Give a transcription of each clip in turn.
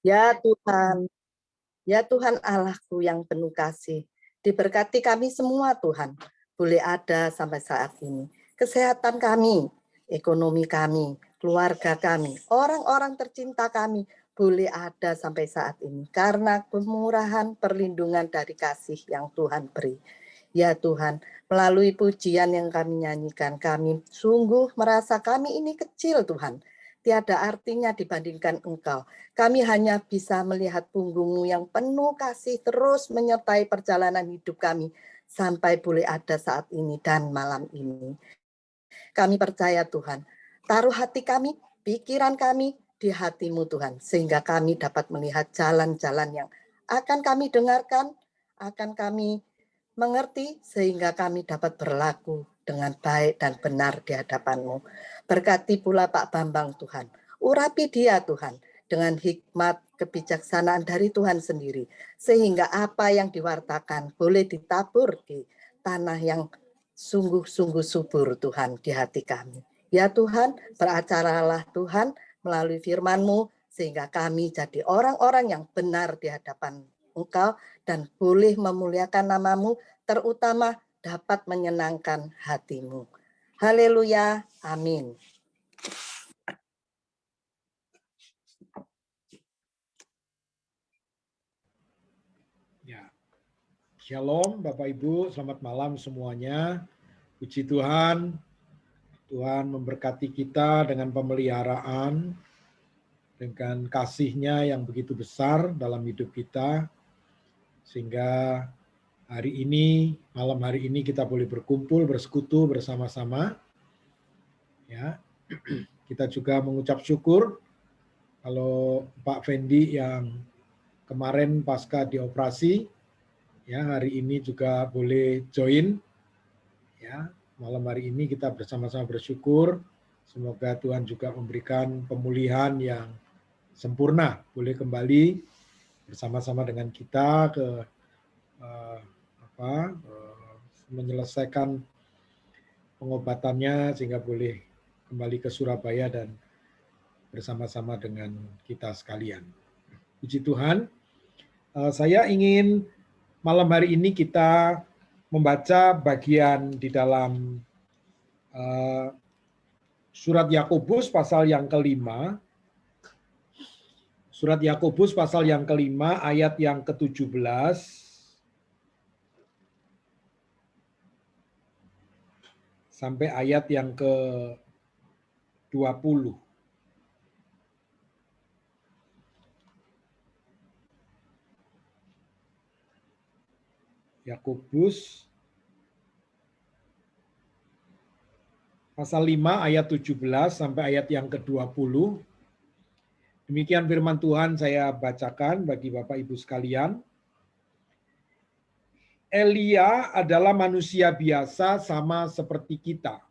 Ya Tuhan, ya Tuhan Allahku yang penuh kasih, diberkati kami semua Tuhan, boleh ada sampai saat ini. Kesehatan kami, ekonomi kami, keluarga kami, orang-orang tercinta kami, boleh ada sampai saat ini. Karena kemurahan perlindungan dari kasih yang Tuhan beri. Ya Tuhan, melalui pujian yang kami nyanyikan, kami sungguh merasa kami ini kecil Tuhan. Tiada artinya dibandingkan Engkau. Kami hanya bisa melihat punggungmu yang penuh kasih terus menyertai perjalanan hidup kami sampai boleh ada saat ini dan malam ini. Kami percaya Tuhan, taruh hati kami, pikiran kami di hati-Mu Tuhan, sehingga kami dapat melihat jalan-jalan yang akan kami dengarkan, akan kami mengerti, sehingga kami dapat berlaku dengan baik dan benar di hadapan-Mu. Berkati pula Pak Bambang Tuhan, urapi dia Tuhan, dengan hikmat kebijaksanaan dari Tuhan sendiri, sehingga apa yang diwartakan boleh ditabur di tanah yang sungguh-sungguh subur Tuhan di hati kami. Ya Tuhan, beracaralah Tuhan melalui firman-Mu, sehingga kami jadi orang-orang yang benar di hadapan Engkau dan boleh memuliakan nama-Mu, terutama dapat menyenangkan hati-Mu. Haleluya, amin. Ya. Shalom Bapak Ibu, selamat malam semuanya. Puji Tuhan, Tuhan memberkati kita dengan pemeliharaan, dengan kasih-Nya yang begitu besar dalam hidup kita, sehingga hari ini, malam hari ini kita boleh berkumpul, bersekutu bersama-sama. Ya, kita juga mengucap syukur kalau Pak Fendi yang kemarin pasca dioperasi, ya hari ini juga boleh join. Ya, malam hari ini kita bersama-sama bersyukur. Semoga Tuhan juga memberikan pemulihan yang sempurna, boleh kembali bersama-sama dengan kita ke menyelesaikan pengobatannya sehingga boleh kembali ke Surabaya dan bersama-sama dengan kita sekalian. Puji Tuhan. Saya ingin malam hari ini kita membaca bagian di dalam surat Yakobus pasal yang kelima. Surat Yakobus pasal yang kelima ayat yang ke-17 sampai ayat yang ke-20. Yakobus pasal 5 ayat 17 sampai ayat yang ke-20. Demikian firman Tuhan saya bacakan bagi Bapak Ibu sekalian. Elia adalah manusia biasa sama seperti kita.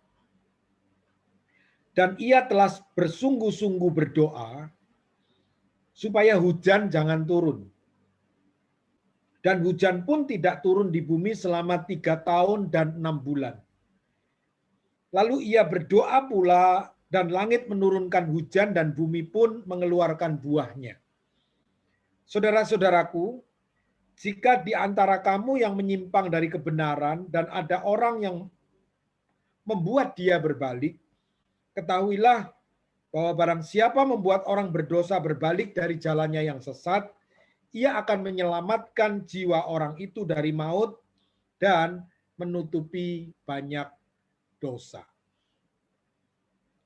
Dan ia telah bersungguh-sungguh berdoa supaya hujan jangan turun. Dan hujan pun tidak turun di bumi selama 3 tahun dan 6 bulan. Lalu ia berdoa pula dan langit menurunkan hujan dan bumi pun mengeluarkan buahnya. Saudara-saudaraku, jika di antara kamu yang menyimpang dari kebenaran dan ada orang yang membuat dia berbalik, ketahuilah bahwa barang siapa membuat orang berdosa berbalik dari jalannya yang sesat, ia akan menyelamatkan jiwa orang itu dari maut dan menutupi banyak dosa.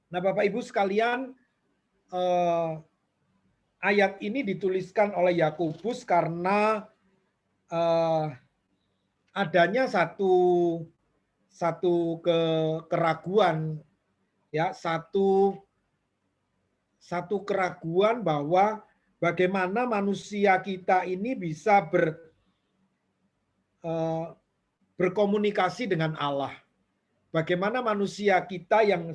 Nah, Bapak Ibu sekalian, ayat ini dituliskan oleh Yakobus karena adanya satu keraguan, ya, satu keraguan bahwa bagaimana manusia kita ini bisa berkomunikasi dengan Allah. Bagaimana manusia kita yang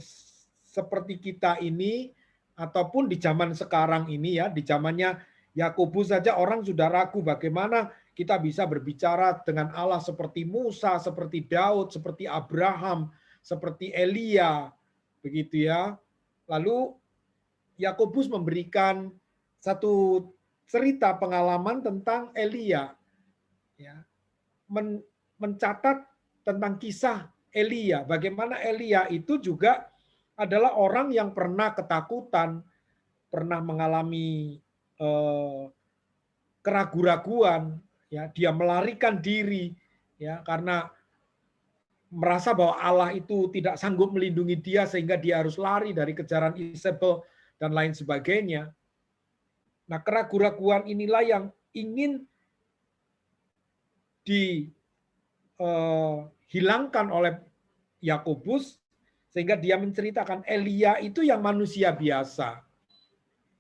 seperti kita ini, ataupun di zaman sekarang ini ya, di zamannya Yakobus saja orang sudah ragu bagaimana kita bisa berbicara dengan Allah seperti Musa, seperti Daud, seperti Abraham, seperti Elia, begitu ya. Lalu Yakobus memberikan satu cerita pengalaman tentang Elia, ya, mencatat tentang kisah Elia, bagaimana Elia itu juga adalah orang yang pernah ketakutan, pernah mengalami keraguan-raguan, ya, dia melarikan diri, ya, karena merasa bahwa Allah itu tidak sanggup melindungi dia sehingga dia harus lari dari kejaran Isabel dan lain sebagainya. Nah, keraguan-raguan inilah yang ingin dihilangkan oleh Yakobus sehingga dia menceritakan Elia itu yang manusia biasa,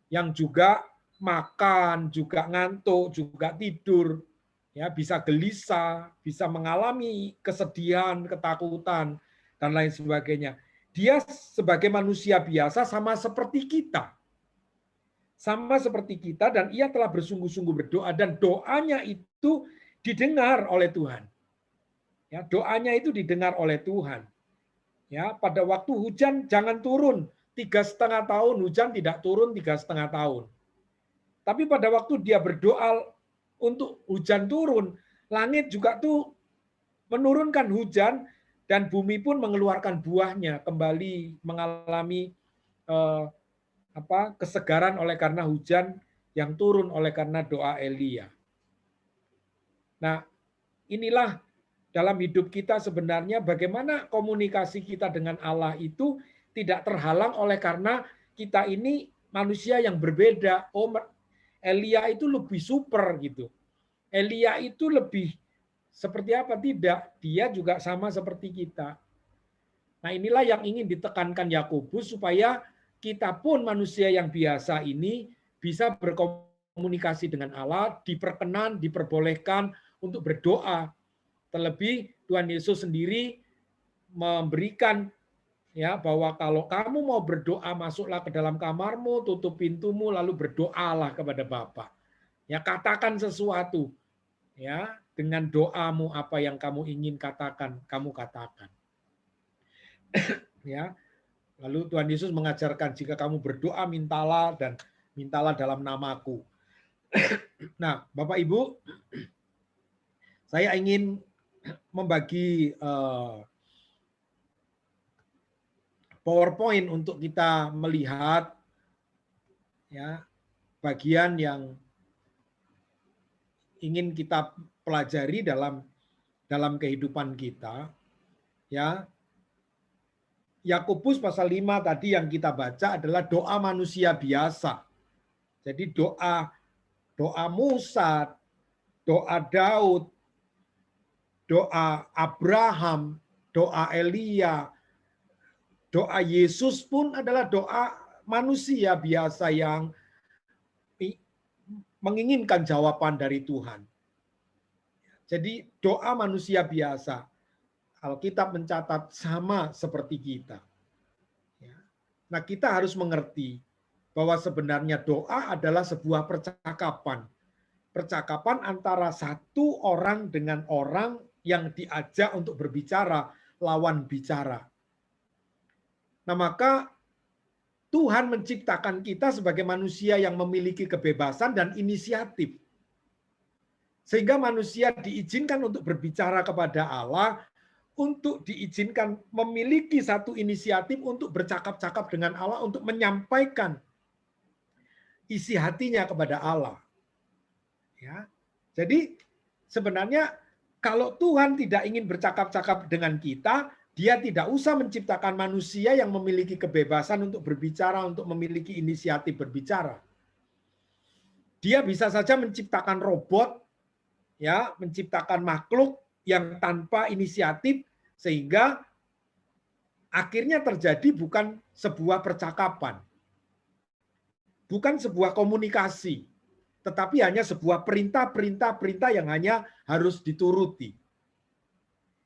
yang juga makan, juga ngantuk, juga tidur, ya, bisa gelisah, bisa mengalami kesedihan, ketakutan, dan lain sebagainya. Dia sebagai manusia biasa sama seperti kita. Sama seperti kita, dan ia telah bersungguh-sungguh berdoa, dan doanya itu didengar oleh Tuhan. Ya, doanya itu didengar oleh Tuhan. Ya, pada waktu hujan jangan turun, 3,5 tahun hujan tidak turun 3,5 tahun. Tapi pada waktu dia berdoa untuk hujan turun, langit juga tuh menurunkan hujan dan bumi pun mengeluarkan buahnya, kembali mengalami kesegaran oleh karena hujan yang turun oleh karena doa Elia. Nah, inilah dalam hidup kita sebenarnya bagaimana komunikasi kita dengan Allah itu tidak terhalang oleh karena kita ini manusia yang berbeda. Oh, Elia itu lebih super gitu. Elia itu lebih seperti apa? Tidak, dia juga sama seperti kita. Nah, inilah yang ingin ditekankan Yakobus supaya kita pun manusia yang biasa ini bisa berkomunikasi dengan Allah, diperkenan, diperbolehkan untuk berdoa. Terlebih Tuhan Yesus sendiri memberikan, ya, bahwa kalau kamu mau berdoa, masuklah ke dalam kamarmu, tutup pintumu, lalu berdoalah kepada Bapa. Ya, katakan sesuatu, ya, dengan doamu apa yang kamu ingin katakan, kamu katakan. Ya, lalu Tuhan Yesus mengajarkan jika kamu berdoa mintalah dan mintalah dalam namaku. Nah, Bapak Ibu, saya ingin membagi PowerPoint untuk kita melihat, ya, bagian yang ingin kita pelajari dalam kehidupan kita, ya. Yakobus pasal 5 tadi yang kita baca adalah doa manusia biasa. Jadi doa Musa, doa Daud, doa Abraham, doa Elia, doa Yesus pun adalah doa manusia biasa yang menginginkan jawaban dari Tuhan. Jadi doa manusia biasa. Alkitab mencatat sama seperti kita. Nah, kita harus mengerti bahwa sebenarnya doa adalah sebuah percakapan. Percakapan antara satu orang dengan orang yang diajak untuk berbicara, lawan bicara. Nah, maka Tuhan menciptakan kita sebagai manusia yang memiliki kebebasan dan inisiatif. Sehingga manusia diizinkan untuk berbicara kepada Allah, untuk diizinkan memiliki satu inisiatif untuk bercakap-cakap dengan Allah, untuk menyampaikan isi hatinya kepada Allah. Ya. Jadi sebenarnya kalau Tuhan tidak ingin bercakap-cakap dengan kita, Dia tidak usah menciptakan manusia yang memiliki kebebasan untuk berbicara, untuk memiliki inisiatif berbicara. Dia bisa saja menciptakan robot, ya, menciptakan makhluk yang tanpa inisiatif, sehingga akhirnya terjadi bukan sebuah percakapan, bukan sebuah komunikasi, tetapi hanya sebuah perintah yang hanya harus dituruti.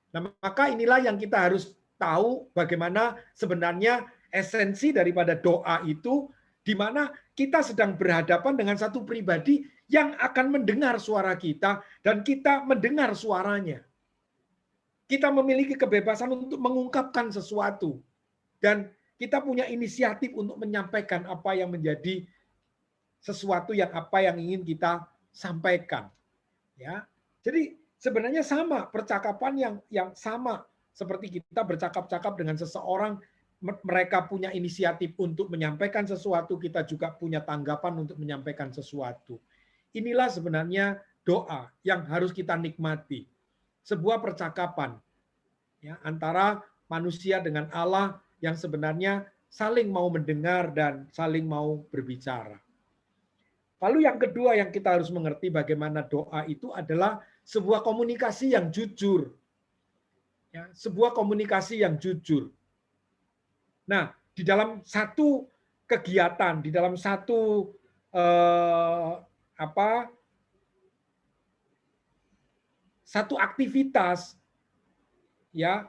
Nah, maka inilah yang kita harus tahu bagaimana sebenarnya esensi daripada doa itu, di mana kita sedang berhadapan dengan satu pribadi yang akan mendengar suara kita dan kita mendengar suaranya. Kita memiliki kebebasan untuk mengungkapkan sesuatu. Dan kita punya inisiatif untuk menyampaikan apa yang menjadi sesuatu yang apa yang ingin kita sampaikan. Ya. Jadi sebenarnya sama percakapan yang sama seperti kita bercakap-cakap dengan seseorang, mereka punya inisiatif untuk menyampaikan sesuatu, kita juga punya tanggapan untuk menyampaikan sesuatu. Inilah sebenarnya doa yang harus kita nikmati. Sebuah percakapan ya, antara manusia dengan Allah yang sebenarnya saling mau mendengar dan saling mau berbicara. Lalu yang kedua yang kita harus mengerti bagaimana doa itu adalah sebuah komunikasi yang jujur. Ya, sebuah komunikasi yang jujur. Nah, di dalam satu kegiatan, di dalam satu satu aktivitas ya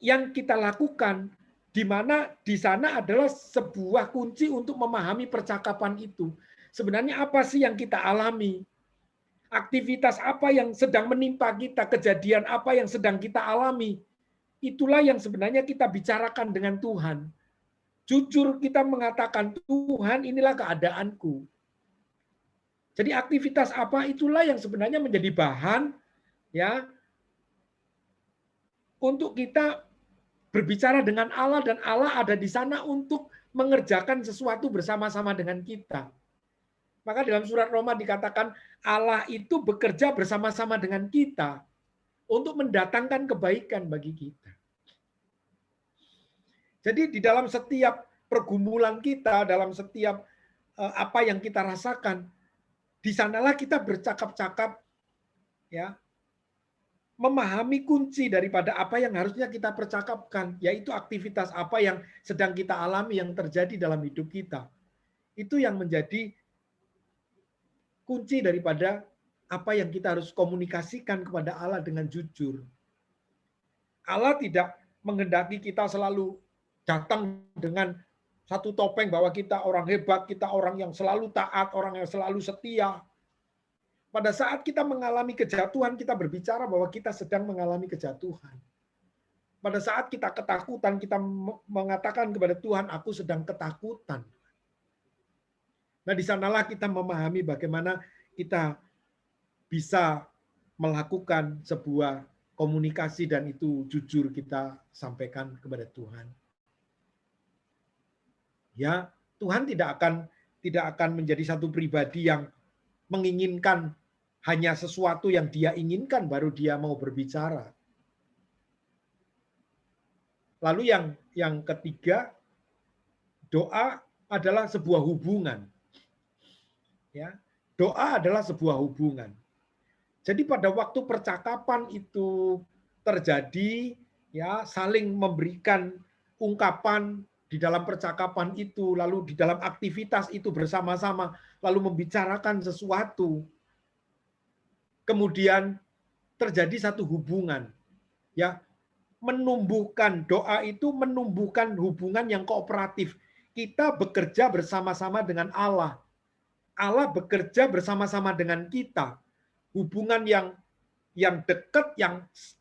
yang kita lakukan, di mana di sana adalah sebuah kunci untuk memahami percakapan itu. Sebenarnya apa sih yang kita alami? Aktivitas apa yang sedang menimpa kita, kejadian apa yang sedang kita alami. Itulah yang sebenarnya kita bicarakan dengan Tuhan. Jujur kita mengatakan, Tuhan inilah keadaanku. Jadi aktivitas apa itulah yang sebenarnya menjadi bahan ya untuk kita berbicara dengan Allah, dan Allah ada di sana untuk mengerjakan sesuatu bersama-sama dengan kita. Maka dalam surat Roma dikatakan Allah itu bekerja bersama-sama dengan kita untuk mendatangkan kebaikan bagi kita. Jadi di dalam setiap pergumulan kita, dalam setiap apa yang kita rasakan, di sanalah kita bercakap-cakap ya, memahami kunci daripada apa yang harusnya kita percakapkan, yaitu aktivitas apa yang sedang kita alami yang terjadi dalam hidup kita. Itu yang menjadi kunci daripada apa yang kita harus komunikasikan kepada Allah dengan jujur. Allah tidak menghendaki kita selalu datang dengan satu topeng bahwa kita orang hebat, kita orang yang selalu taat, orang yang selalu setia. Pada saat kita mengalami kejatuhan, kita berbicara bahwa kita sedang mengalami kejatuhan. Pada saat kita ketakutan, kita mengatakan kepada Tuhan, aku sedang ketakutan. Nah, di sanalah kita memahami bagaimana kita bisa melakukan sebuah komunikasi dan itu jujur kita sampaikan kepada Tuhan. Ya, Tuhan tidak akan menjadi satu pribadi yang menginginkan hanya sesuatu yang dia inginkan baru dia mau berbicara. Lalu yang ketiga, doa adalah sebuah hubungan. Ya, doa adalah sebuah hubungan. Jadi pada waktu percakapan itu terjadi, ya saling memberikan ungkapan di dalam percakapan itu, lalu di dalam aktivitas itu bersama-sama, lalu membicarakan sesuatu. Kemudian terjadi satu hubungan, ya menumbuhkan doa itu menumbuhkan hubungan yang kooperatif. Kita bekerja bersama-sama dengan Allah. Allah bekerja bersama-sama dengan kita. Hubungan yang dekat,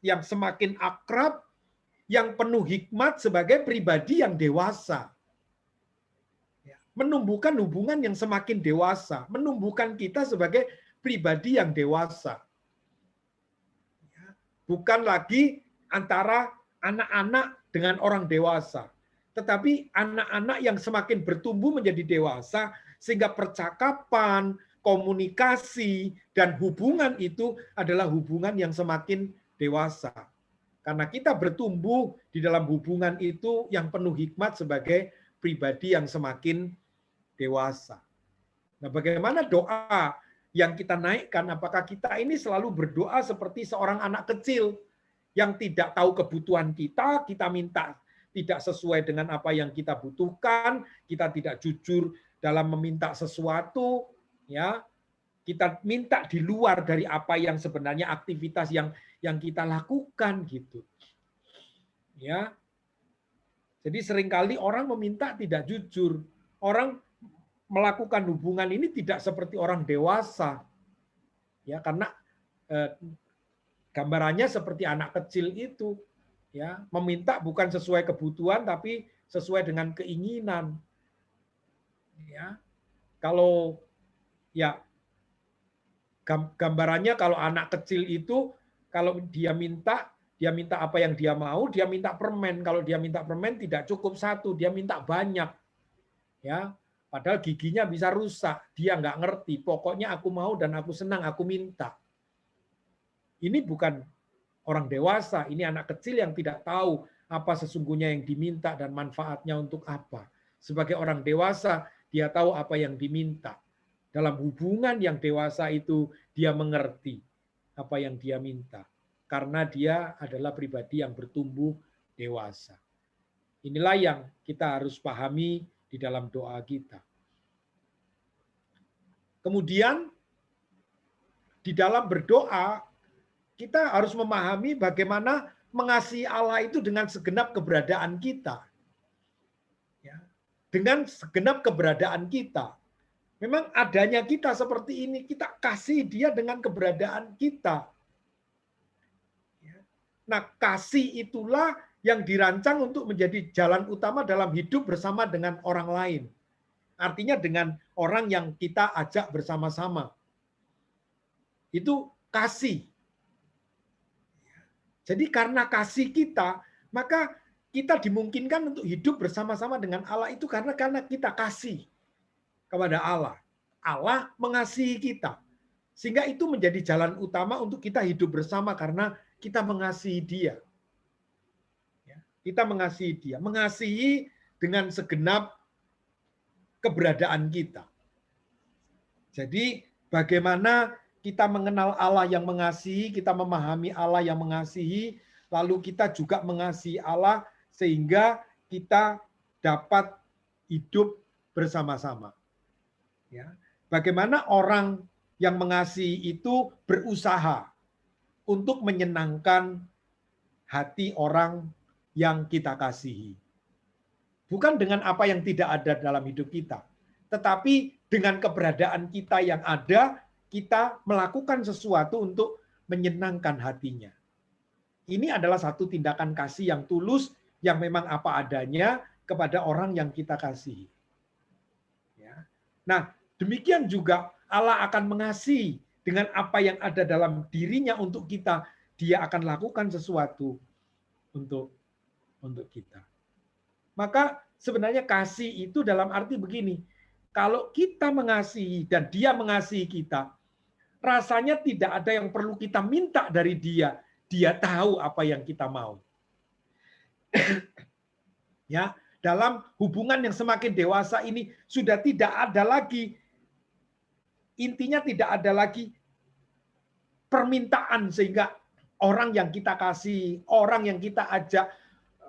yang semakin akrab, yang penuh hikmat sebagai pribadi yang dewasa. Menumbuhkan hubungan yang semakin dewasa, menumbuhkan kita sebagai pribadi yang dewasa. Bukan lagi antara anak-anak dengan orang dewasa, tetapi anak-anak yang semakin bertumbuh menjadi dewasa, sehingga percakapan, komunikasi, dan hubungan itu adalah hubungan yang semakin dewasa. Karena kita bertumbuh di dalam hubungan itu yang penuh hikmat sebagai pribadi yang semakin dewasa. Nah, bagaimana doa yang kita naikkan? Apakah kita ini selalu berdoa seperti seorang anak kecil yang tidak tahu kebutuhan kita, kita minta tidak sesuai dengan apa yang kita butuhkan, kita tidak jujur dalam meminta sesuatu, ya. Kita minta di luar dari apa yang sebenarnya aktivitas yang kita lakukan gitu. Ya. Jadi seringkali orang meminta tidak jujur. Orang melakukan hubungan ini tidak seperti orang dewasa. Ya, karena gambarannya seperti anak kecil itu, ya, meminta bukan sesuai kebutuhan tapi sesuai dengan keinginan. Ya. Kalau ya gambarannya kalau anak kecil itu kalau dia minta apa yang dia mau, dia minta permen. Kalau dia minta permen tidak cukup satu, dia minta banyak. Ya, padahal giginya bisa rusak, dia nggak ngerti. Pokoknya aku mau dan aku senang, aku minta. Ini bukan orang dewasa, ini anak kecil yang tidak tahu apa sesungguhnya yang diminta dan manfaatnya untuk apa. Sebagai orang dewasa, dia tahu apa yang diminta. Dalam hubungan yang dewasa itu, dia mengerti apa yang dia minta. Karena dia adalah pribadi yang bertumbuh dewasa. Inilah yang kita harus pahami di dalam doa kita. Kemudian, di dalam berdoa, kita harus memahami bagaimana mengasihi Allah itu dengan segenap keberadaan kita. Ya, dengan segenap keberadaan kita. Memang adanya kita seperti ini, kita kasih dia dengan keberadaan kita. Nah, kasih itulah yang dirancang untuk menjadi jalan utama dalam hidup bersama dengan orang lain. Artinya dengan orang yang kita ajak bersama-sama. Itu kasih. Jadi karena kasih kita, maka kita dimungkinkan untuk hidup bersama-sama dengan Allah itu karena kita kasih kepada Allah. Allah mengasihi kita. Sehingga itu menjadi jalan utama untuk kita hidup bersama karena kita mengasihi dia. Kita mengasihi dia. Mengasihi dengan segenap keberadaan kita. Jadi bagaimana kita mengenal Allah yang mengasihi, kita memahami Allah yang mengasihi, lalu kita juga mengasihi Allah sehingga kita dapat hidup bersama-sama. Ya. Bagaimana orang yang mengasihi itu berusaha untuk menyenangkan hati orang yang kita kasihi. Bukan dengan apa yang tidak ada dalam hidup kita, tetapi dengan keberadaan kita yang ada, kita melakukan sesuatu untuk menyenangkan hatinya. Ini adalah satu tindakan kasih yang tulus, yang memang apa adanya kepada orang yang kita kasihi. Ya. Nah, demikian juga Allah akan mengasihi dengan apa yang ada dalam dirinya untuk kita. Dia akan lakukan sesuatu untuk kita. Maka sebenarnya kasih itu dalam arti begini, kalau kita mengasihi dan dia mengasihi kita, rasanya tidak ada yang perlu kita minta dari dia. Dia tahu apa yang kita mau. Ya, dalam hubungan yang semakin dewasa ini sudah tidak ada lagi, intinya tidak ada lagi permintaan sehingga orang yang kita kasih, orang yang kita ajak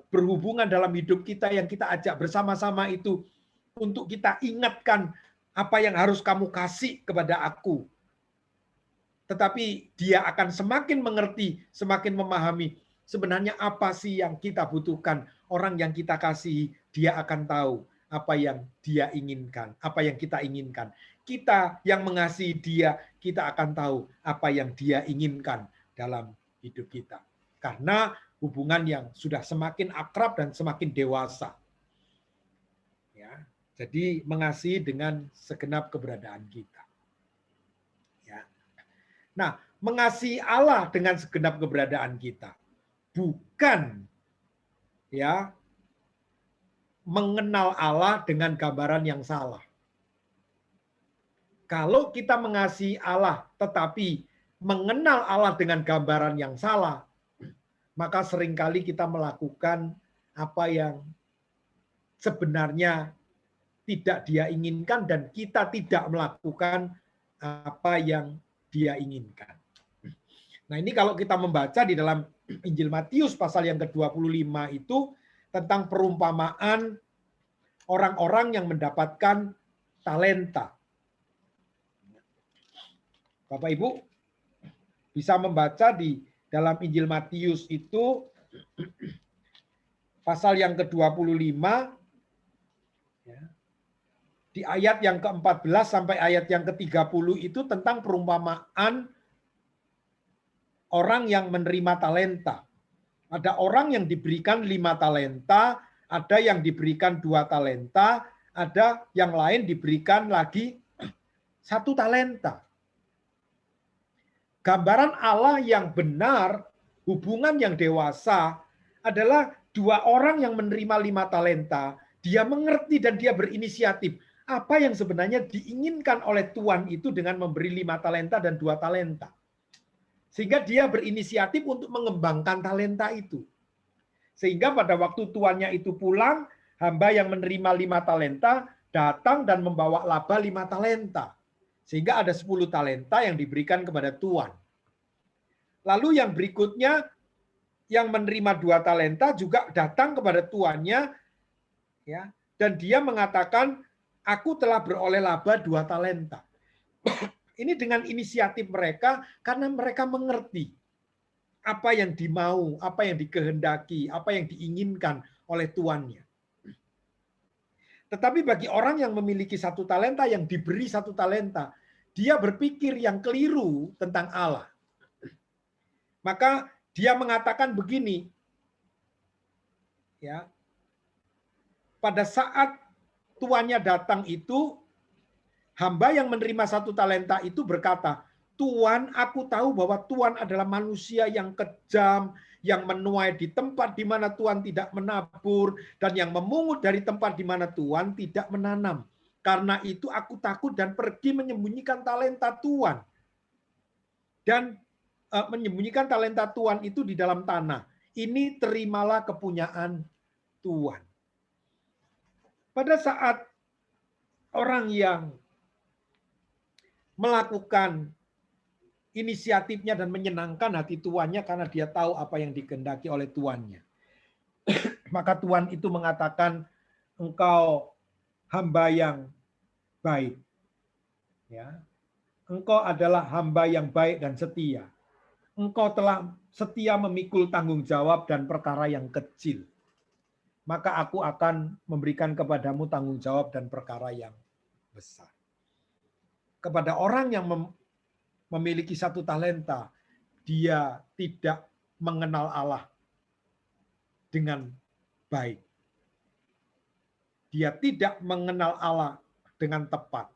berhubungan dalam hidup kita, yang kita ajak bersama-sama itu untuk kita ingatkan apa yang harus kamu kasih kepada aku. Tetapi dia akan semakin mengerti, semakin memahami sebenarnya apa sih yang kita butuhkan. Orang yang kita kasih, dia akan tahu apa yang dia inginkan, apa yang kita inginkan. Kita yang mengasihi dia, kita akan tahu apa yang dia inginkan dalam hidup kita. Karena hubungan yang sudah semakin akrab dan semakin dewasa. Ya, jadi mengasihi dengan segenap keberadaan kita. Ya. Nah, mengasihi Allah dengan segenap keberadaan kita. Bukan ya mengenal Allah dengan gambaran yang salah. Kalau kita mengasihi Allah tetapi mengenal Allah dengan gambaran yang salah, maka seringkali kita melakukan apa yang sebenarnya tidak dia inginkan dan kita tidak melakukan apa yang dia inginkan. Nah, ini kalau kita membaca di dalam Injil Matius pasal yang ke-25 itu tentang perumpamaan orang-orang yang mendapatkan talenta. Bapak Ibu bisa membaca di dalam Injil Matius itu pasal yang ke-25 ya, di ayat yang ke-14 sampai ayat yang ke-30 itu tentang perumpamaan orang yang menerima talenta. Ada orang yang diberikan 5 talenta, ada yang diberikan 2 talenta, ada yang lain diberikan lagi 1 talenta. Gambaran Allah yang benar, hubungan yang dewasa adalah 2 orang yang menerima 5 talenta. Dia mengerti dan dia berinisiatif. Apa yang sebenarnya diinginkan oleh Tuhan itu dengan memberi 5 talenta dan 2 talenta. Sehingga dia berinisiatif untuk mengembangkan talenta itu. Sehingga pada waktu tuannya itu pulang, hamba yang menerima 5 talenta datang dan membawa laba 5 talenta. Sehingga ada 10 talenta yang diberikan kepada tuan. Lalu yang berikutnya, yang menerima 2 talenta juga datang kepada tuannya, ya, dan dia mengatakan, aku telah beroleh laba 2 talenta. Ini dengan inisiatif mereka, karena mereka mengerti apa yang dimau, apa yang dikehendaki, apa yang diinginkan oleh tuannya. Tetapi bagi orang yang memiliki 1 talenta, yang diberi 1 talenta, dia berpikir yang keliru tentang Allah. Maka dia mengatakan begini, ya, pada saat tuannya datang itu, hamba yang menerima 1 talenta itu berkata, Tuan, aku tahu bahwa Tuan adalah manusia yang kejam, yang menuai di tempat di mana Tuan tidak menabur, dan yang memungut dari tempat di mana Tuan tidak menanam. Karena itu aku takut dan pergi menyembunyikan talenta Tuan. Dan menyembunyikan talenta Tuan itu di dalam tanah. Ini terimalah kepunyaan Tuan. Pada saat orang yang melakukan inisiatifnya dan menyenangkan hati tuannya karena dia tahu apa yang dikehendaki oleh tuannya, maka Tuhan itu mengatakan, engkau hamba yang baik. Ya. Engkau adalah hamba yang baik dan setia. Engkau telah setia memikul tanggung jawab dan perkara yang kecil. Maka aku akan memberikan kepadamu tanggung jawab dan perkara yang besar. Kepada orang yang memiliki 1 talenta, dia tidak mengenal Allah dengan baik. Dia tidak mengenal Allah dengan tepat.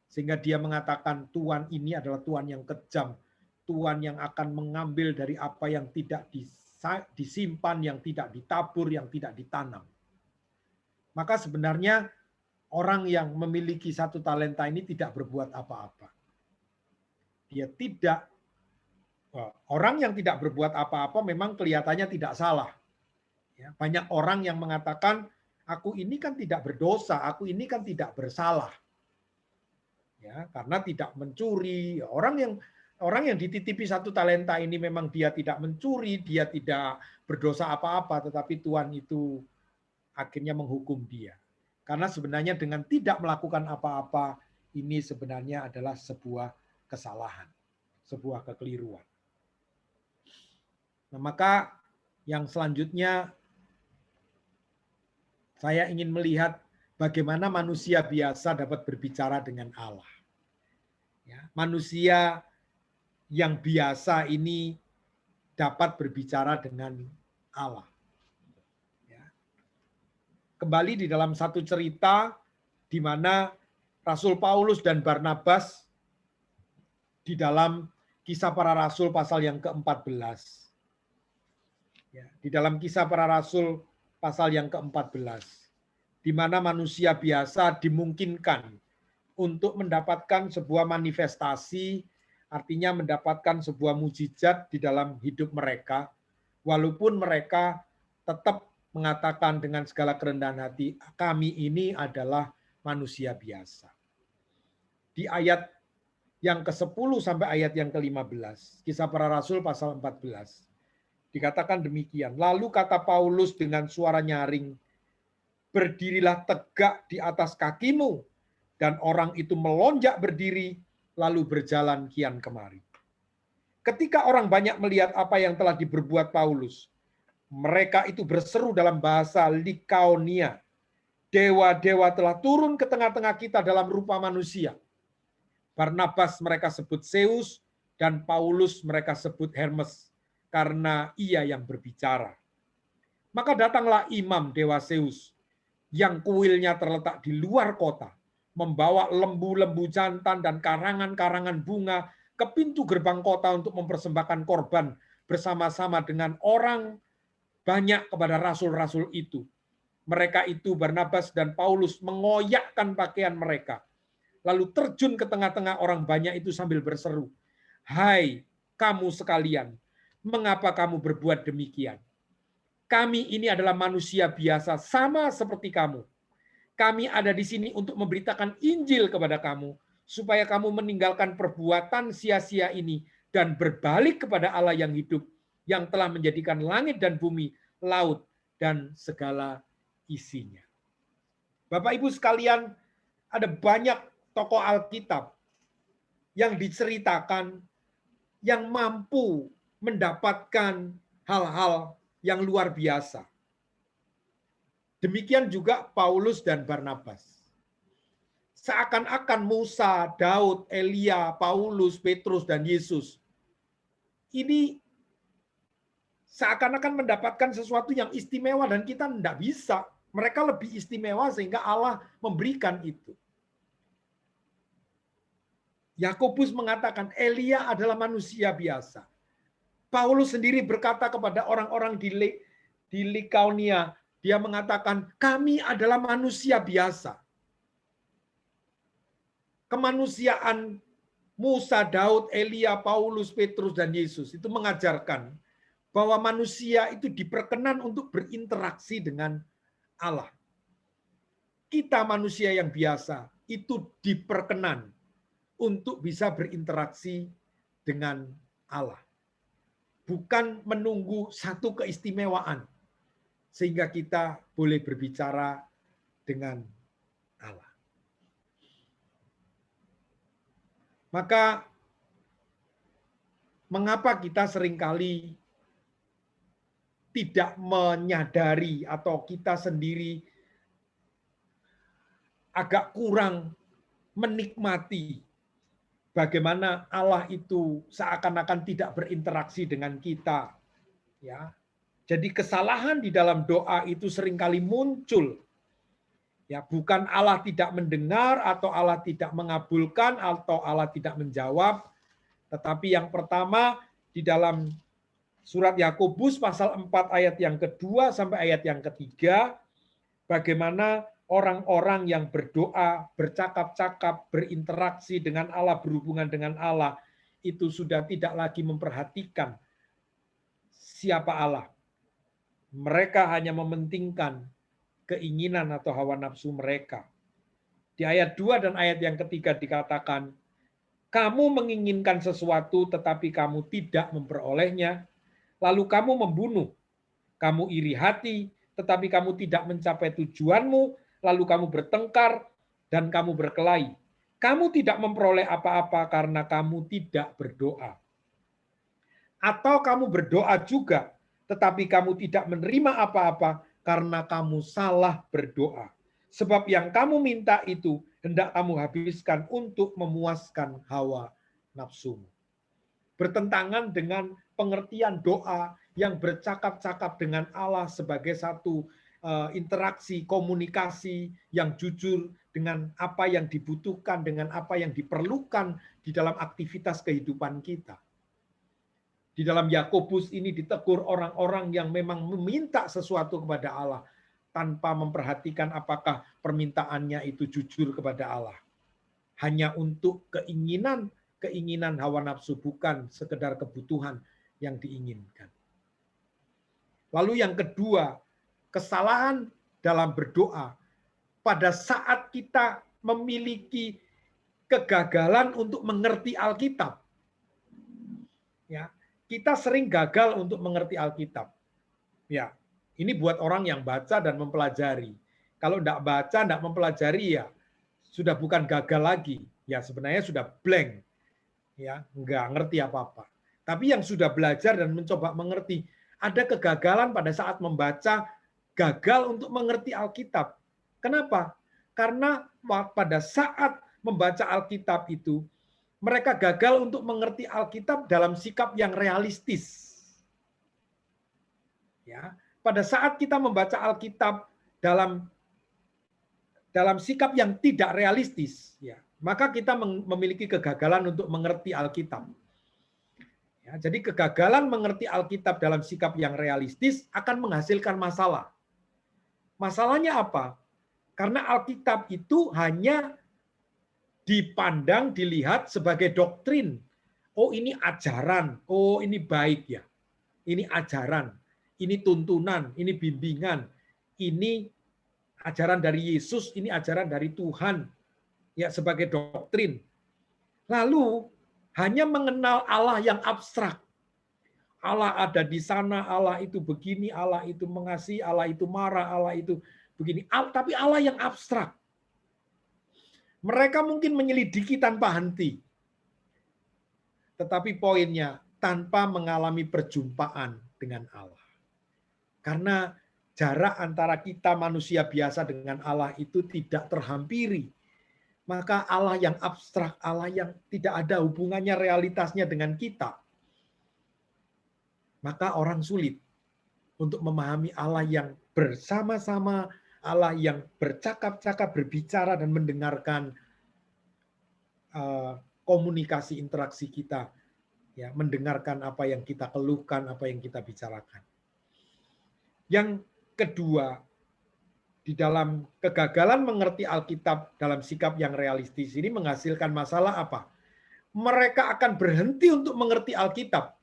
Sehingga dia mengatakan Tuhan ini adalah Tuhan yang kejam. Tuhan yang akan mengambil dari apa yang tidak disimpan, yang tidak ditabur, yang tidak ditanam. Maka sebenarnya orang yang memiliki 1 talenta ini tidak berbuat apa-apa. Dia tidak, orang yang tidak berbuat apa-apa memang kelihatannya tidak salah. Ya, banyak orang yang mengatakan, aku ini kan tidak berdosa, aku ini kan tidak bersalah. Ya, karena tidak mencuri. Orang yang dititipi 1 talenta ini memang dia tidak mencuri, dia tidak berdosa apa-apa, tetapi Tuhan itu akhirnya menghukum dia. Karena sebenarnya dengan tidak melakukan apa-apa, ini sebenarnya adalah sebuah kesalahan, sebuah kekeliruan. Nah, maka yang selanjutnya saya ingin melihat bagaimana manusia biasa dapat berbicara dengan Allah. Ya, manusia yang biasa ini dapat berbicara dengan Allah. Ya. Kembali di dalam satu cerita di mana Rasul Paulus dan Barnabas di dalam Kisah Para Rasul pasal yang ke-14. Ya, di dalam Kisah Para Rasul pasal yang ke-14, di mana manusia biasa dimungkinkan untuk mendapatkan sebuah manifestasi, artinya mendapatkan sebuah mujizat di dalam hidup mereka, walaupun mereka tetap mengatakan dengan segala kerendahan hati, kami ini adalah manusia biasa. Di ayat yang ke-10 sampai ayat yang ke-15, Kisah Para Rasul pasal 14, dikatakan demikian. Lalu kata Paulus dengan suara nyaring, berdirilah tegak di atas kakimu. Dan orang itu melonjak berdiri, lalu berjalan kian kemari. Ketika orang banyak melihat apa yang telah diperbuat Paulus, mereka itu berseru dalam bahasa Likaonia, dewa-dewa telah turun ke tengah-tengah kita dalam rupa manusia. Barnabas mereka sebut Zeus, dan Paulus mereka sebut Hermes, karena ia yang berbicara. Maka datanglah imam dewa Zeus, yang kuilnya terletak di luar kota, membawa lembu-lembu jantan dan karangan-karangan bunga ke pintu gerbang kota untuk mempersembahkan korban bersama-sama dengan orang banyak kepada rasul-rasul itu. Mereka itu, Barnabas dan Paulus, mengoyakkan pakaian mereka, lalu terjun ke tengah-tengah orang banyak itu sambil berseru, "Hai kamu sekalian, mengapa kamu berbuat demikian? Kami ini adalah manusia biasa sama seperti kamu. Kami ada di sini untuk memberitakan Injil kepada kamu, supaya kamu meninggalkan perbuatan sia-sia ini dan berbalik kepada Allah yang hidup, yang telah menjadikan langit dan bumi, laut, dan segala isinya." Bapak Ibu sekalian, ada banyak tokoh Alkitab yang diceritakan yang mampu mendapatkan hal-hal yang luar biasa. Demikian juga Paulus dan Barnabas. Seakan-akan Musa, Daud, Elia, Paulus, Petrus, dan Yesus ini seakan-akan mendapatkan sesuatu yang istimewa dan kita tidak bisa. Mereka lebih istimewa sehingga Allah memberikan itu. Yakobus mengatakan Elia adalah manusia biasa. Paulus sendiri berkata kepada orang-orang di Likaonia, dia mengatakan kami adalah manusia biasa. Kemanusiaan Musa, Daud, Elia, Paulus, Petrus, dan Yesus itu mengajarkan bahwa manusia itu diperkenan untuk berinteraksi dengan Allah. Kita manusia yang biasa itu diperkenan untuk bisa berinteraksi dengan Allah. Bukan menunggu satu keistimewaan sehingga kita boleh berbicara dengan Allah. Maka mengapa kita seringkali tidak menyadari atau kita sendiri agak kurang menikmati bagaimana Allah itu seakan-akan tidak berinteraksi dengan kita. Ya. Jadi kesalahan di dalam doa itu seringkali muncul. Ya, bukan Allah tidak mendengar atau Allah tidak mengabulkan atau Allah tidak menjawab, tetapi yang pertama di dalam surat Yakobus pasal 4 ayat yang kedua sampai ayat yang ketiga, bagaimana orang-orang yang berdoa, bercakap-cakap, berinteraksi dengan Allah, berhubungan dengan Allah, itu sudah tidak lagi memperhatikan siapa Allah. Mereka hanya mementingkan keinginan atau hawa nafsu mereka. Di ayat 2 dan ayat yang ketiga dikatakan, kamu menginginkan sesuatu tetapi kamu tidak memperolehnya, lalu kamu membunuh. Kamu iri hati tetapi kamu tidak mencapai tujuanmu, lalu kamu bertengkar dan kamu berkelahi. Kamu tidak memperoleh apa-apa karena kamu tidak berdoa. Atau kamu berdoa juga, tetapi kamu tidak menerima apa-apa karena kamu salah berdoa. Sebab yang kamu minta itu hendak kamu habiskan untuk memuaskan hawa nafsumu. Bertentangan dengan pengertian doa yang bercakap-cakap dengan Allah sebagai satu interaksi, komunikasi yang jujur dengan apa yang dibutuhkan, dengan apa yang diperlukan di dalam aktivitas kehidupan kita. Di dalam Yakobus ini ditegur orang-orang yang memang meminta sesuatu kepada Allah tanpa memperhatikan apakah permintaannya itu jujur kepada Allah. Hanya untuk keinginan hawa nafsu, bukan sekedar kebutuhan yang diinginkan. Lalu yang kedua, kesalahan dalam berdoa pada saat kita memiliki kegagalan untuk mengerti Alkitab. Ya, kita sering gagal untuk mengerti Alkitab. Ya, ini buat orang yang baca dan mempelajari. Kalau tidak baca, tidak mempelajari, ya sudah bukan gagal lagi. Ya sebenarnya sudah blank. Ya, nggak ngerti apa-apa. Tapi yang sudah belajar dan mencoba mengerti, ada kegagalan pada saat membaca, gagal untuk mengerti Alkitab. Kenapa? Karena pada saat membaca Alkitab itu, mereka gagal untuk mengerti Alkitab dalam sikap yang realistis. Ya, pada saat kita membaca Alkitab dalam dalam sikap yang tidak realistis, ya, maka kita memiliki kegagalan untuk mengerti Alkitab. Ya, jadi kegagalan mengerti Alkitab dalam sikap yang realistis akan menghasilkan masalah. Masalahnya apa? Karena Alkitab itu hanya dipandang, dilihat sebagai doktrin. Oh, ini ajaran. Oh, ini baik ya. Ini ajaran. Ini tuntunan. Ini bimbingan. Ini ajaran dari Yesus. Ini ajaran dari Tuhan. Ya, sebagai doktrin. Lalu, hanya mengenal Allah yang abstrak. Allah ada di sana, Allah itu begini, Allah itu mengasihi, Allah itu marah, Allah itu begini. Tapi Allah yang abstrak. Mereka mungkin menyelidiki tanpa henti. Tetapi poinnya, tanpa mengalami perjumpaan dengan Allah. Karena jarak antara kita manusia biasa dengan Allah itu tidak terhampiri. Maka Allah yang abstrak, Allah yang tidak ada hubungannya realitasnya dengan kita. Maka orang sulit untuk memahami Allah yang bersama-sama, Allah yang bercakap-cakap, berbicara dan mendengarkan komunikasi interaksi kita, ya, mendengarkan apa yang kita keluhkan, apa yang kita bicarakan. Yang kedua, di dalam kegagalan mengerti Alkitab dalam sikap yang realistis ini menghasilkan masalah apa? Mereka akan berhenti untuk mengerti Alkitab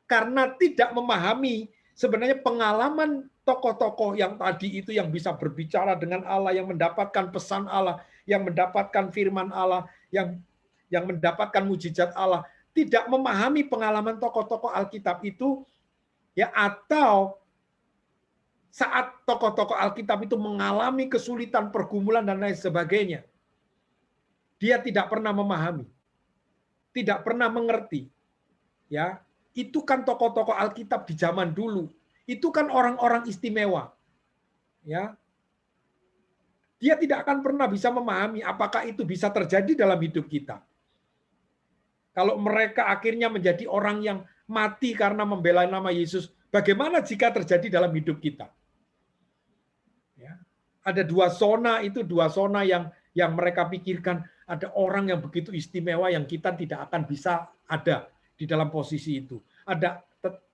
karena tidak memahami sebenarnya pengalaman tokoh-tokoh yang tadi itu yang bisa berbicara dengan Allah, yang mendapatkan pesan Allah, yang mendapatkan firman Allah, yang mendapatkan mujizat Allah, tidak memahami pengalaman tokoh-tokoh Alkitab itu, ya, atau saat tokoh-tokoh Alkitab itu mengalami kesulitan, pergumulan dan lain sebagainya, dia tidak pernah memahami, tidak pernah mengerti. Ya, itu kan tokoh-tokoh Alkitab di zaman dulu. Itu kan orang-orang istimewa. Ya. Dia tidak akan pernah bisa memahami apakah itu bisa terjadi dalam hidup kita. Kalau mereka akhirnya menjadi orang yang mati karena membela nama Yesus, bagaimana jika terjadi dalam hidup kita? Ya. Ada dua zona yang mereka pikirkan. Ada orang yang begitu istimewa yang kita tidak akan bisa ada di dalam posisi itu. Ada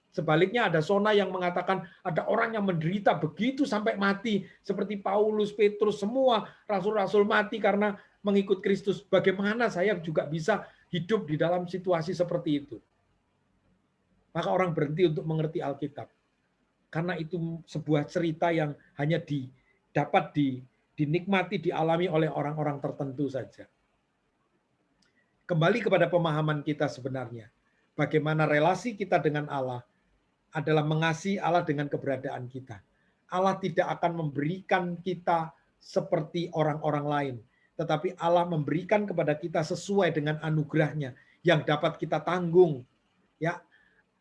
sebaliknya ada zona yang mengatakan ada orang yang menderita begitu sampai mati seperti Paulus, Petrus, semua rasul-rasul mati karena mengikut Kristus. Bagaimana saya juga bisa hidup di dalam situasi seperti itu? Maka orang berhenti untuk mengerti Alkitab. Karena itu sebuah cerita yang hanya dapat dinikmati, dialami oleh orang-orang tertentu saja. Kembali kepada pemahaman kita sebenarnya. Bagaimana relasi kita dengan Allah adalah mengasihi Allah dengan keberadaan kita. Allah tidak akan memberikan kita seperti orang-orang lain. Tetapi Allah memberikan kepada kita sesuai dengan anugerahnya yang dapat kita tanggung. Ya,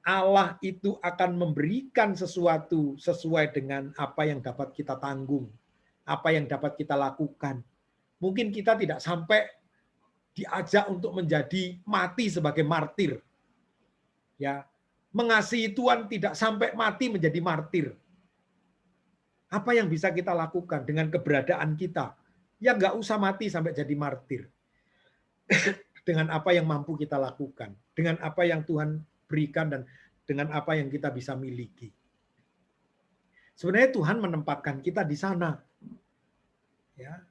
Allah itu akan memberikan sesuatu sesuai dengan apa yang dapat kita tanggung, apa yang dapat kita lakukan. Mungkin kita tidak sampai diajak untuk menjadi mati sebagai martir. Ya, mengasihi Tuhan tidak sampai mati menjadi martir. Apa yang bisa kita lakukan dengan keberadaan kita? Ya nggak usah mati sampai jadi martir. Dengan apa yang mampu kita lakukan, dengan apa yang Tuhan berikan dan dengan apa yang kita bisa miliki. Sebenarnya Tuhan menempatkan kita di sana. Ya.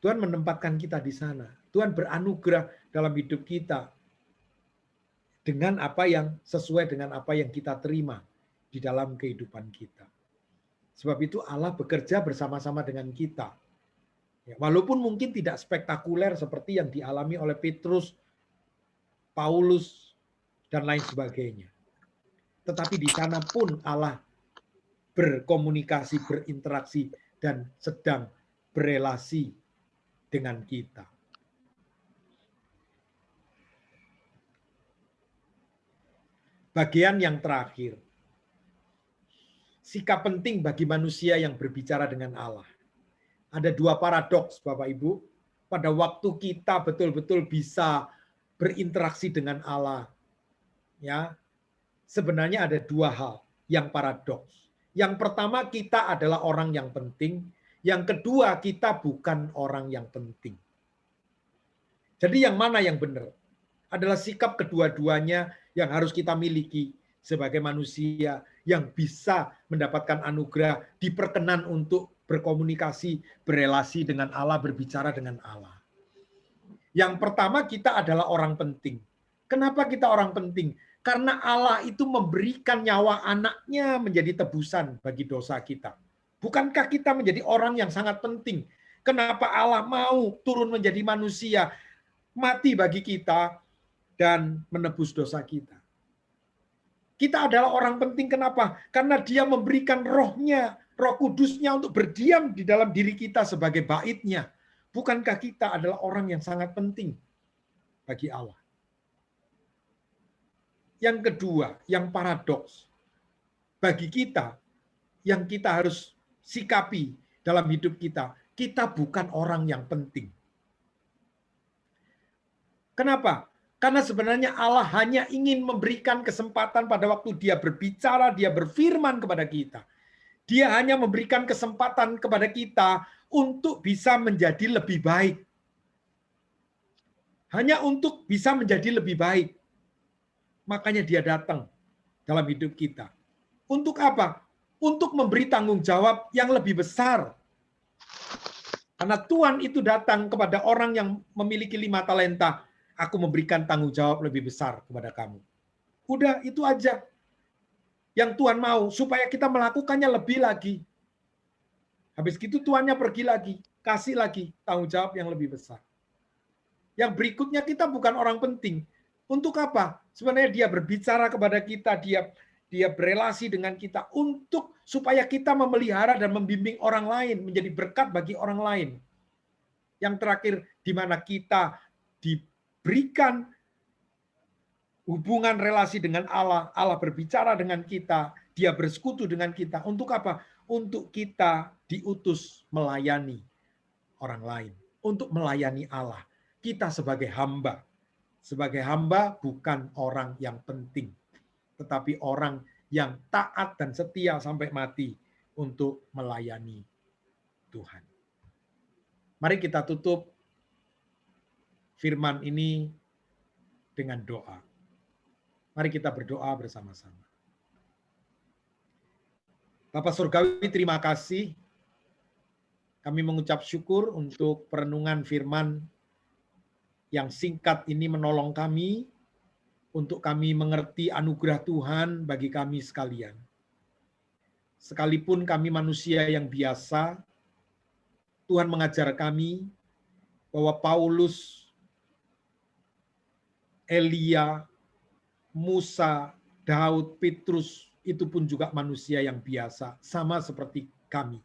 Tuhan menempatkan kita di sana. Tuhan beranugerah dalam hidup kita dengan apa yang sesuai dengan apa yang kita terima di dalam kehidupan kita. Sebab itu Allah bekerja bersama-sama dengan kita. Ya, walaupun mungkin tidak spektakuler seperti yang dialami oleh Petrus, Paulus, dan lain sebagainya. Tetapi di sana pun Allah berkomunikasi, berinteraksi, dan sedang berelasi dengan kita. Bagian yang terakhir, sikap penting bagi manusia yang berbicara dengan Allah. Ada dua paradoks, Bapak Ibu. Pada waktu kita betul-betul bisa berinteraksi dengan Allah, ya, sebenarnya ada dua hal yang paradoks. Yang pertama, kita adalah orang yang penting. Yang kedua, kita bukan orang yang penting. Jadi yang mana yang benar? Adalah sikap kedua-duanya yang harus kita miliki sebagai manusia yang bisa mendapatkan anugerah, diperkenan untuk berkomunikasi, berelasi dengan Allah, berbicara dengan Allah. Yang pertama, kita adalah orang penting. Kenapa kita orang penting? Karena Allah itu memberikan nyawa anaknya menjadi tebusan bagi dosa kita. Bukankah kita menjadi orang yang sangat penting? Kenapa Allah mau turun menjadi manusia, mati bagi kita, dan menebus dosa kita? Kita adalah orang penting, kenapa? Karena Dia memberikan rohnya, roh kudusnya untuk berdiam di dalam diri kita sebagai baitnya. Bukankah kita adalah orang yang sangat penting bagi Allah? Yang kedua, yang paradoks. Bagi kita, yang kita harus sikapi dalam hidup kita, kita bukan orang yang penting. Kenapa? Karena sebenarnya Allah hanya ingin memberikan kesempatan pada waktu Dia berbicara, Dia berfirman kepada kita. Dia hanya memberikan kesempatan kepada kita untuk bisa menjadi lebih baik. Hanya untuk bisa menjadi lebih baik. Makanya Dia datang dalam hidup kita. Untuk apa? Untuk memberi tanggung jawab yang lebih besar. Karena Tuhan itu datang kepada orang yang memiliki 5 talenta. Aku memberikan tanggung jawab lebih besar kepada kamu. Udah, itu aja. Yang Tuhan mau, supaya kita melakukannya lebih lagi. Habis itu Tuhannya pergi lagi, kasih lagi tanggung jawab yang lebih besar. Yang berikutnya, kita bukan orang penting. Untuk apa? Sebenarnya Dia berbicara kepada kita, Dia berelasi dengan kita untuk supaya kita memelihara dan membimbing orang lain, menjadi berkat bagi orang lain. Yang terakhir, di mana kita diberikan hubungan relasi dengan Allah, Allah berbicara dengan kita, Dia bersekutu dengan kita. Untuk apa? Untuk kita diutus melayani orang lain, untuk melayani Allah. Kita sebagai hamba. Sebagai hamba bukan orang yang penting, tetapi orang yang taat dan setia sampai mati untuk melayani Tuhan. Mari kita tutup firman ini dengan doa. Mari kita berdoa bersama-sama. Bapa Surgawi, terima kasih. Kami mengucap syukur untuk perenungan firman yang singkat ini menolong kami untuk kami mengerti anugerah Tuhan bagi kami sekalian. Sekalipun kami manusia yang biasa, Tuhan mengajar kami bahwa Paulus, Elia, Musa, Daud, Petrus, itu pun juga manusia yang biasa, sama seperti kami.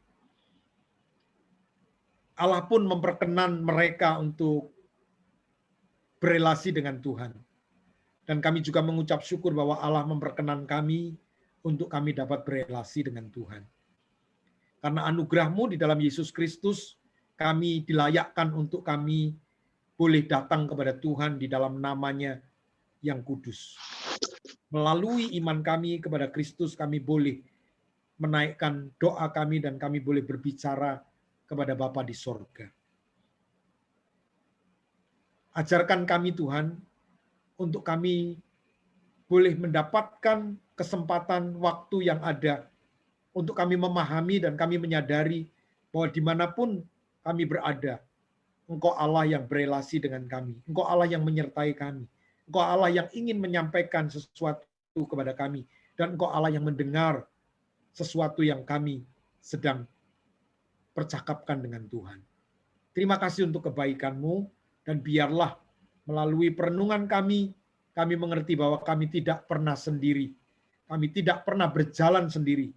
Allah pun memperkenan mereka untuk berelasi dengan Tuhan. Dan kami juga mengucap syukur bahwa Allah memperkenan kami untuk kami dapat berelasi dengan Tuhan. Karena anugerah-Mu di dalam Yesus Kristus, kami dilayakkan untuk kami boleh datang kepada Tuhan di dalam nama-Nya yang kudus. Melalui iman kami kepada Kristus, kami boleh menaikkan doa kami dan kami boleh berbicara kepada Bapa di sorga. Ajarkan kami Tuhan, untuk kami boleh mendapatkan kesempatan waktu yang ada, untuk kami memahami dan kami menyadari bahwa dimanapun kami berada, Engkau Allah yang berelasi dengan kami, Engkau Allah yang menyertai kami, Engkau Allah yang ingin menyampaikan sesuatu kepada kami, dan Engkau Allah yang mendengar sesuatu yang kami sedang percakapkan dengan Tuhan. Terima kasih untuk kebaikan-Mu, dan biarlah melalui perenungan kami mengerti bahwa kami tidak pernah sendiri. Kami tidak pernah berjalan sendiri,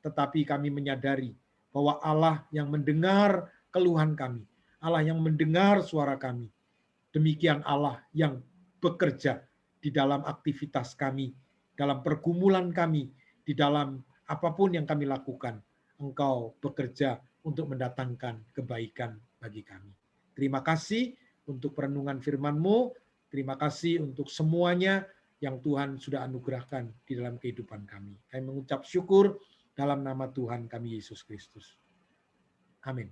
tetapi kami menyadari bahwa Allah yang mendengar keluhan kami, Allah yang mendengar suara kami. Demikian Allah yang bekerja di dalam aktivitas kami, dalam pergumulan kami, di dalam apapun yang kami lakukan. Engkau bekerja untuk mendatangkan kebaikan bagi kami. Terima kasih untuk perenungan firman-Mu. Terima kasih untuk semuanya yang Tuhan sudah anugerahkan di dalam kehidupan kami. Kami mengucap syukur dalam nama Tuhan kami Yesus Kristus. Amin.